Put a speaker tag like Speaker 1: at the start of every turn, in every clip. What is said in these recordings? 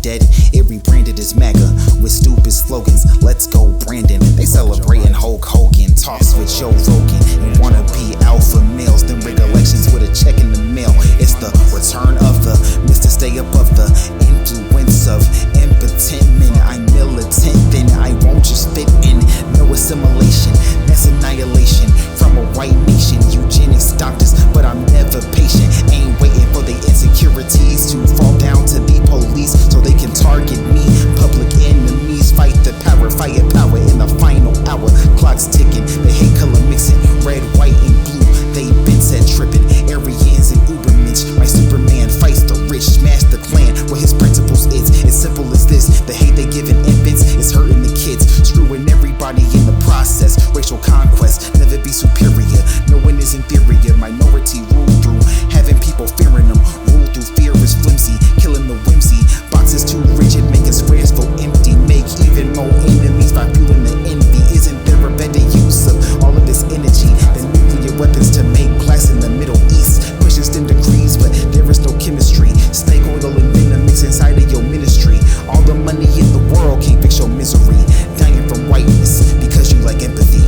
Speaker 1: dead. It rebranded as MAGA with stupid slogans. Let's go, Brandon. They celebrating Hulk Hogan, talks with Joe Rogan, and wanna be alpha males. Then rig elections with a check in the mail. It's the return of the Mr. Stay above the influence of impotent men. I'm militant, then I won't just fit in. No assimilation, that's annihilation from a white nation. Eugenics doctors, but I'm never patient. Ain't waiting for the insecurities to fall down to the police so they can target me. Public enemies fight the power, firepower in the final hour. Clock's ticking, the hate color mixing, red, white, and blue. They been set tripping, Aryans and Ubermensch. My Superman fights the rich, smash the clan. What his principles is, as simple as this. The hate they giving infants is hurting the kids, screwing everybody in the process. Racial conquest, never be superior. No one is inferior. Minority rule through having people fearing them. Rule through fear is flimsy, killing the whimsy. Boxes too rigid, making squares feel empty. Make even more enemies by fueling the envy. Isn't there a better use of all of this energy than nuclear weapons to make class in the Middle East? Pushing STEM degrees, but there is no chemistry. Snake oil and venom mix inside of your ministry. All the money in the world can't fix your misery. Dying from whiteness because you like empathy.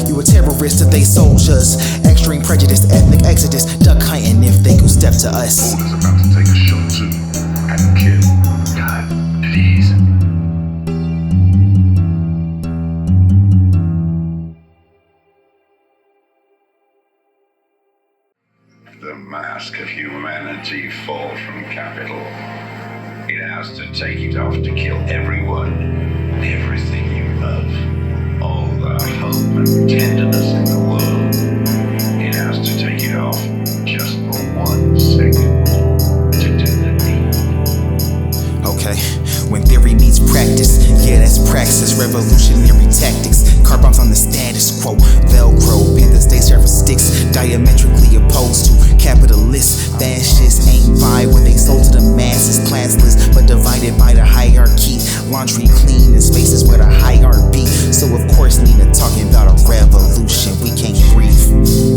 Speaker 1: You a terrorist if they soldiers. Extreme prejudice, ethnic exodus. Duck hunting if they could step to us.
Speaker 2: Is about to take a shot too and kill. God, please. The mask of humanity fall from capital. It has to take it off to kill everyone, everything you love. All the hope and tenderness in the world. It has to take it off just for 1 second to do the deed.
Speaker 1: Okay, when theory meets practice, yeah, that's praxis. Revolutionary tactics, car bombs on the status quo. Velcro, Panther stay for sticks, diametrically opposed to capitalists. Fascists ain't vibe when they sold to the masses. Classless, but divided by the hierarchy. Laundry clean in spaces where the high art be. So of course Nina talking about a revolution. We can't breathe,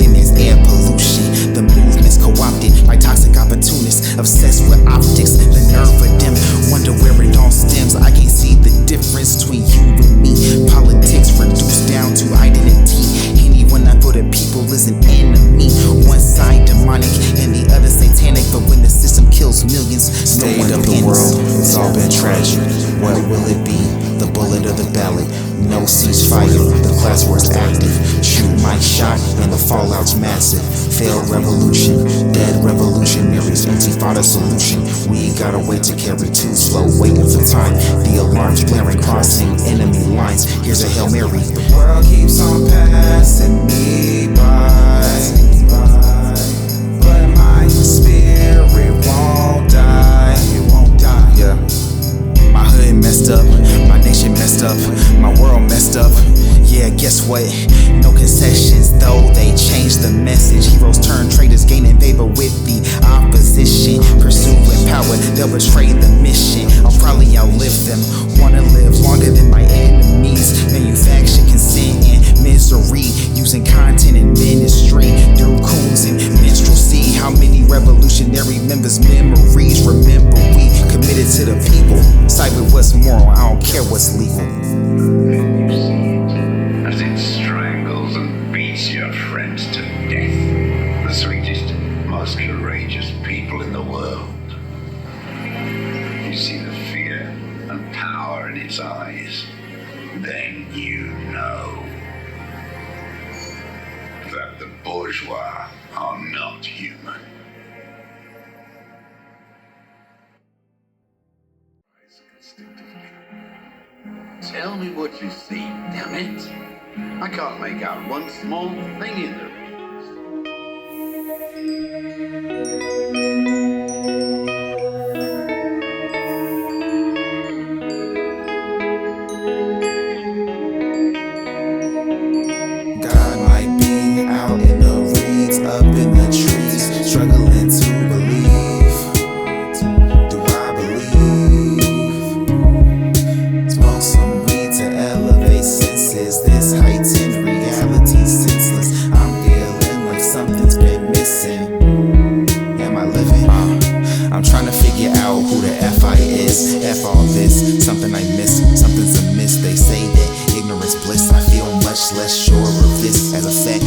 Speaker 1: then there's air pollution. The movement's co-opted by toxic opportunists, obsessed with optics. The nerve of them, wonder where it all stems. I can't see the difference between you and me. Politics reduced down to identity. Anyone not for the people is an enemy. One side demonic and the other satanic, but when the system kills millions,
Speaker 3: State
Speaker 1: no one
Speaker 3: of the world, it's all been tragic. What will it be? The bullet or the ballot? No ceasefire, the class war's active. Shoot Mike shot and the fallout's massive. Failed revolution, dead revolutionaries, Intifada. not a solution. We ain't gotta wait to carry too slow, waiting for time. The alarms blaring, crossing enemy lines. Here's a Hail Mary. The world keeps on passing me by, but my spirit won't die. It won't die. Yeah. My hood messed up, my nation messed up, my world messed up. Yeah, guess what? No concessions, though they changed the message. Heroes turn traitors, gaining favor with the opposition. Pursuing power, they'll betray the mission. I'll probably outlive them, wanna live longer than my enemies. Manufacture consent and misery, using content and ministry. Through coons and minstrelsy, how many revolutionary members' memories? Remember, we committed to the people. Side with what's moral, I don't care what's legal.
Speaker 2: As it strangles and beats your friends to death. The sweetest, most courageous people in the world. You see the fear and power in its eyes. Then you know that the bourgeois are not human.
Speaker 4: Tell me what you see, damn it. I can't make out one small thing in there.
Speaker 3: God might be out in the reeds, up in the trees, struggling to believe. Do I believe? Smoke some weed to elevate senses. This heightened reality senseless. I'm feeling like something's been missing. Am I living? I'm trying to figure out who the F.I. is. F all this, something I miss, something's amiss. They say that ignorance bliss. I feel much less sure of this. As a fact,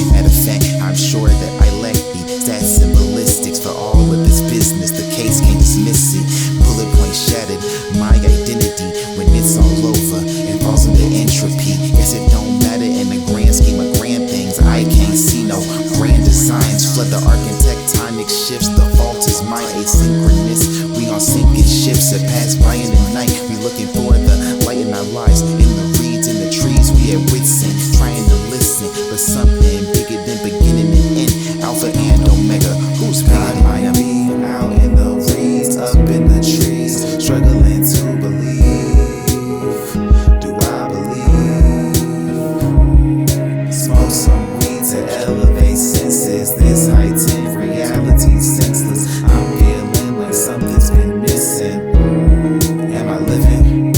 Speaker 3: I'm sure that I lack the stats and ballistics for all of this business. The case can't dismiss it. Bullet point shattered my identity when it's all over and falls into entropy. Guess it don't matter in the grand scheme of grand things. I can't see no grand designs. Flood the arc and tectonic shifts. The fault is my asynchronous. We on sinking ships that pass by in the night. We looking for the light in our lives. In the reeds, in the trees, we at wits end, trying to listen, but something bigger than beginning and end. Alpha and Omega, who's God might be out in the reeds, up in the trees, struggling to believe. Do I believe? Smoke some weed to elevate senses. This heightened reality senseless. I'm feeling like something's been missing. Am I living?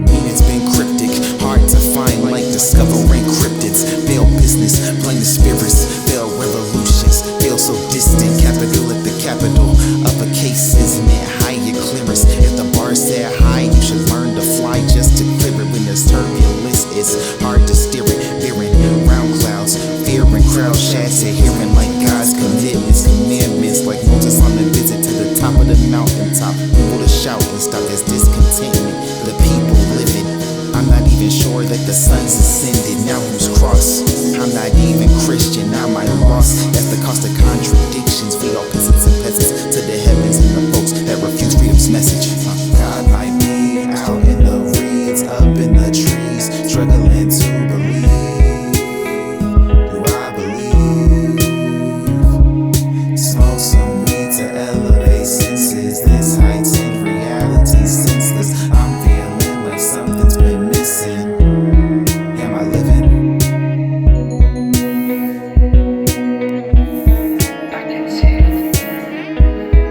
Speaker 3: Meaning's been cryptic, hard to find, like discovering cryptids. Veil business, blame the spirits, veil revolutions, feel so distant. Capital at the capital, uppercase, isn't it? Higher clearance. If the bar said high, you should learn to fly just to clear it. When there's turbulence, it's hard to steer it. Veering round clouds, fear and crowd shats, adhering like God's commitments, commandments, like Moses on a visit to the top of the mountaintop. People to shout and stop this discontentment. The people living. I'm not even sure that the sun's ascended. Now who's cross? I'm not even Christian, now my loss. That's the cost of contradictions. We all peasants and peasants to the heavens and the folks that refuse freedom's message. God might be out in the reeds, up in the trees, struggling to believe. Do I believe? Smoke some weed to elevate senses. This heightened reality senseless. I'm feeling like something's been missing. Am I living?
Speaker 4: Back in his head.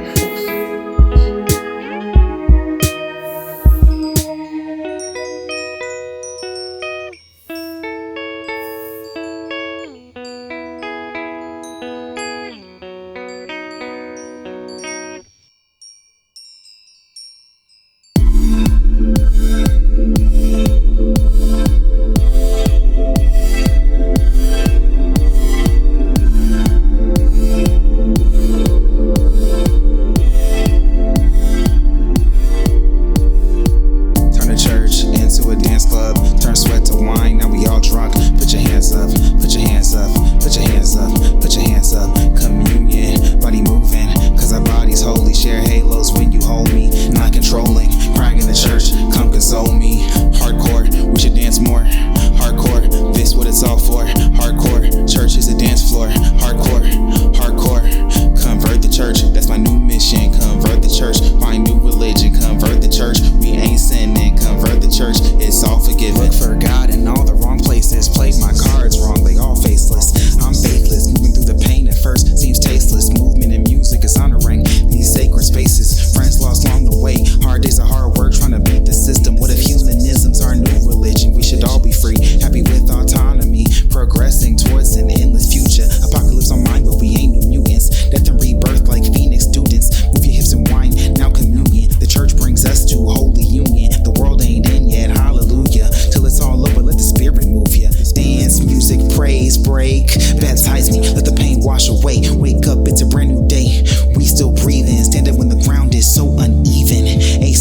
Speaker 4: He forced it.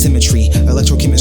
Speaker 1: symmetry. Electrochemistry